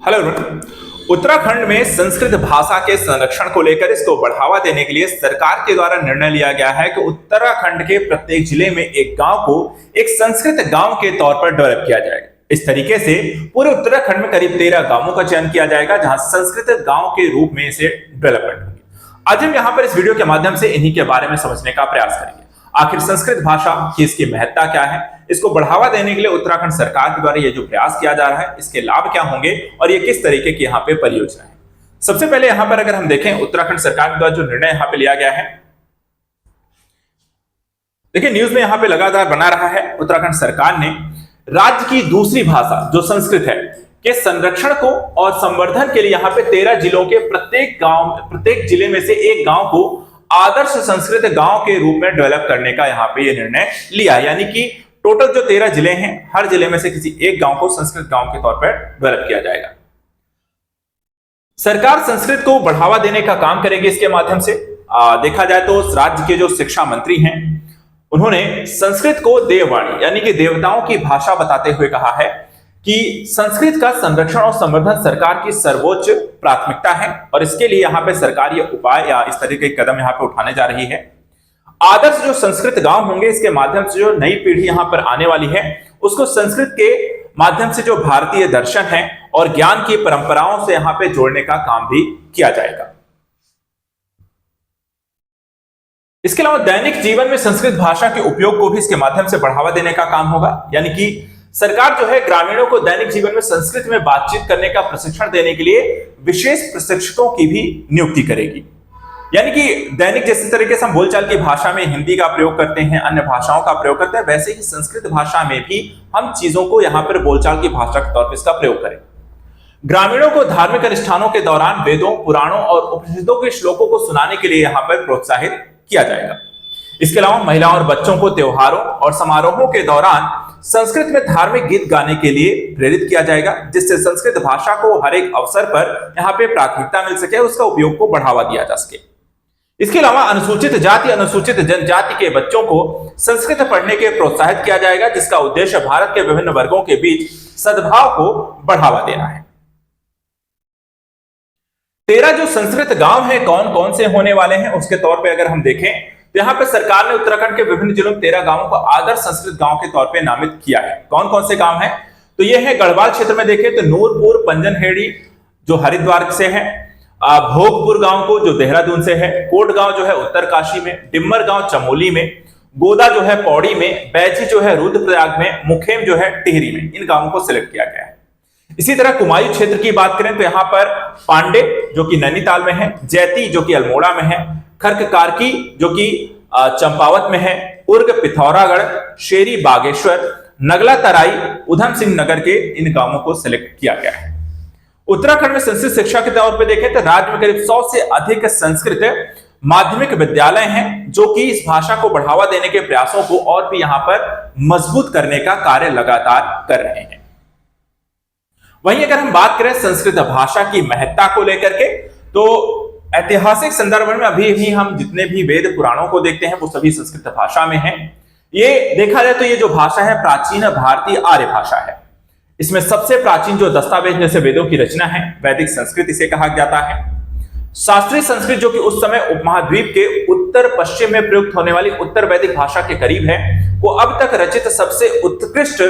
Hello everyone. Uttarakhand में संस्कृत भाषा के संरक्षण को लेकर इसको बढ़ावा देने के लिए सरकार के द्वारा निर्णय लिया गया है कि उत्तराखंड के प्रत्येक जिले में एक गांव को एक संस्कृत गांव के तौर पर डेवलप किया जाएगा। इस तरीके से पूरे उत्तराखंड में करीब 13 गांवों का चयन किया जाएगा जहां संस्कृत गांव के रूप में इसे डेवलपमेंट होगी। आज हम यहाँ पर इस वीडियो के माध्यम से इन्हीं के बारे में समझने का प्रयास करेंगे। आखिर संस्कृत भाषा की इसकी महत्ता क्या है, इसको बढ़ावा देने के लिए उत्तराखंड सरकार के द्वारा ये जो प्रयास किया जा रहा है इसके लाभ क्या होंगे और ये किस तरीके की यहाँ पे परियोजना है। सबसे पहले यहाँ पर अगर हम देखें उत्तराखंड सरकार के द्वारा जो निर्णय यहाँ पे लिया गया है, देखिए न्यूज में यहाँ पे लगातार बना रहा है। उत्तराखंड सरकार ने राज्य की दूसरी भाषा जो संस्कृत है के संरक्षण को और संवर्धन के लिए यहाँ पे 13 जिलों के प्रत्येक जिले में से एक गांव को आदर्श संस्कृत गांव के रूप में डेवलप करने का यहाँ पे ये निर्णय लिया, यानी कि टोटल जो 13 जिले हैं हर जिले में से किसी एक गांव को संस्कृत गांव के तौर पर डेवलप किया जाएगा। सरकार संस्कृत को बढ़ावा देने का काम करेगी। इसके माध्यम से देखा जाए तो राज्य के जो शिक्षा मंत्री हैं उन्होंने संस्कृत को देववाणी यानी कि देवताओं की भाषा बताते हुए कहा है कि संस्कृत का संरक्षण और संवर्धन सरकार की सर्वोच्च प्राथमिकता है और इसके लिए यहाँ पे सरकार ये उपाय या इस तरह के कदम यहाँ पे उठाने जा रही है। आदर्श जो संस्कृत गांव होंगे इसके माध्यम से जो नई पीढ़ी यहाँ पर आने वाली है उसको संस्कृत के माध्यम से जो भारतीय दर्शन है और ज्ञान की परंपराओं से यहाँ पे जोड़ने का काम भी किया जाएगा। इसके अलावा दैनिक जीवन में संस्कृत भाषा के उपयोग को भी इसके माध्यम से बढ़ावा देने का काम होगा, यानी कि सरकार जो है ग्रामीणों को दैनिक जीवन में संस्कृत में बातचीत करने का प्रशिक्षण देने के लिए विशेष प्रशिक्षकों की भी नियुक्ति करेगी। यानी कि दैनिक जिस तरीके से हम बोलचाल की भाषा में हिंदी का प्रयोग करते हैं, अन्य भाषाओं का प्रयोग करते हैं, वैसे ही संस्कृत भाषा में भी हम चीजों को यहाँ पर बोलचाल की भाषा के तौर पर इसका प्रयोग करें। ग्रामीणों को धार्मिक अनुष्ठानों के दौरान वेदों, पुराणों और उपनिषदों के श्लोकों को सुनाने के लिए यहाँ पर प्रोत्साहित किया जाएगा। इसके अलावा महिलाओं और बच्चों को त्योहारों और समारोहों के दौरान संस्कृत में धार्मिक गीत गाने के लिए प्रेरित किया जाएगा, जिससे संस्कृत भाषा को हर एक अवसर पर यहाँ पे प्राथमिकता मिल सके, उसका उपयोग को बढ़ावा दिया जा सके। इसके अलावा अनुसूचित जाति अनुसूचित जनजाति के बच्चों को संस्कृत पढ़ने के प्रोत्साहित किया जाएगा, जिसका उद्देश्य भारत के विभिन्न वर्गों के बीच सद्भाव को बढ़ावा देना है। 13 जो संस्कृत गांव हैं कौन कौन से होने वाले हैं उसके तौर पे अगर हम देखें तो यहाँ पे सरकार ने उत्तराखंड के विभिन्न जिलों में 13 गांवों को आदर्श संस्कृत गांव के तौर पे नामित किया है। कौन कौन से गांव हैं तो ये है गढ़वाल क्षेत्र में देखें तो नूरपुर पंजनहेड़ी जो हरिद्वार से है, भोगपुर गांव को जो देहरादून से है, कोट गांव जो है उत्तरकाशी में, डिम्मर गांव चमोली में, गोदा जो है पौड़ी में, बैची जो है रुद्रप्रयाग में, मुखेम जो है टिहरी में। इन गांवों को सिलेक्ट किया गया है। इसी तरह कुमायूं क्षेत्र की बात करें तो यहाँ पर पांडे जो कि नैनीताल में है, जैती जो कि अल्मोड़ा में है, खर्क कारकी जो कि चंपावत में है, उर्ग पिथौरागढ़, शेरी बागेश्वर, नगला तराई, उधम सिंह नगर के इन गांवों को सिलेक्ट किया गया है। उत्तराखंड में संस्कृत शिक्षा के तौर पर देखें तो राज्य में करीब 100 से अधिक संस्कृत माध्यमिक विद्यालय हैं जो कि इस भाषा को बढ़ावा देने के प्रयासों को और भी यहाँ पर मजबूत करने का कार्य लगातार कर रहे हैं। वहीं अगर हम बात करें संस्कृत भाषा की महत्ता को लेकर के तो ऐतिहासिक संदर्भ में अभी भी हम जितने भी वेद पुराणों को देखते हैं वो सभी संस्कृत भाषा में हैं। ये देखा जाए तो ये जो भाषा है प्राचीन भारतीय आर्य भाषा है। इसमें सबसे प्राचीन जो दस्तावेज जैसे वेदों की रचना है वैदिक संस्कृत इसे कहा जाता है। शास्त्रीय संस्कृत जो कि उस समय उपमहाद्वीप के उत्तर पश्चिम में प्रयुक्त होने वाली उत्तर वैदिक भाषा के करीब है, वो अब तक रचित सबसे उत्कृष्ट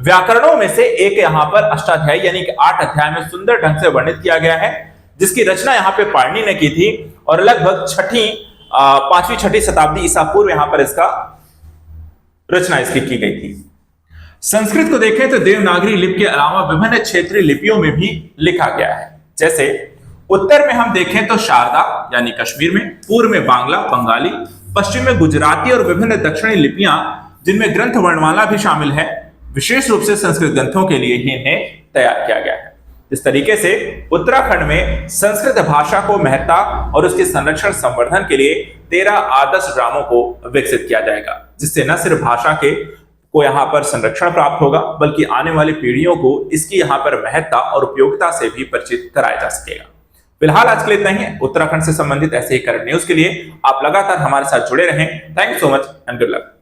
व्याकरणों में से एक यहाँ पर अष्टाध्यायी यानी कि 8 अध्याय में सुंदर ढंग से वर्णित किया गया है, जिसकी रचना यहाँ पे पाणिनि ने की थी और लगभग 5वीं-6वीं शताब्दी ईसा पूर्व यहाँ पर इसका रचना इसकी की गई थी। संस्कृत को देखें तो देवनागरी लिपि के अलावा विभिन्न क्षेत्रीय लिपियों में भी लिखा गया है। जैसे उत्तर में हम देखें तो शारदा यानी कश्मीर में, पूर्व में बांग्ला बंगाली, पश्चिम में गुजराती और विभिन्न दक्षिणी लिपियां जिनमें ग्रंथ वर्णमाला भी शामिल है, विशेष रूप से संस्कृत ग्रंथों के लिए ही इन्हें तैयार किया गया है। इस तरीके से उत्तराखंड में संस्कृत भाषा को महत्ता और उसके संरक्षण संवर्धन के लिए 13 आदर्श ग्रामों को विकसित किया जाएगा, जिससे न सिर्फ भाषा को यहाँ पर संरक्षण प्राप्त होगा बल्कि आने वाली पीढ़ियों को इसकी यहाँ पर महत्ता और उपयोगिता से भी परिचित कराया जा सकेगा। फिलहाल आज के लिए इतना ही है। उत्तराखंड से संबंधित ऐसे ही करंट न्यूज के लिए आप लगातार हमारे साथ जुड़े रहें। Thank you so much and good luck.